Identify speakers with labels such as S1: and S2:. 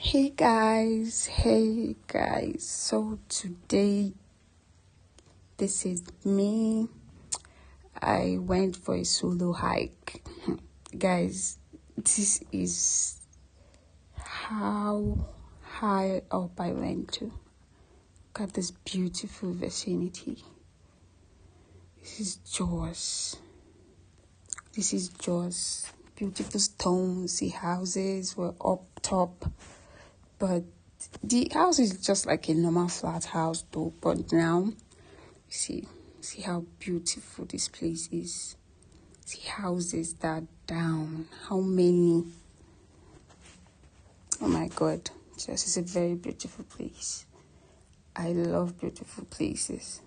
S1: Hey guys, so today this is me. I went for a solo hike. Guys, this is how high up I went to. Look at this beautiful vicinity. This is Jaws. Beautiful stones. The houses were up top, but the house is just like a normal flat house though. But now, see how beautiful this place is. See houses that are down. How many? Oh my God, just is a very beautiful place. I love beautiful places.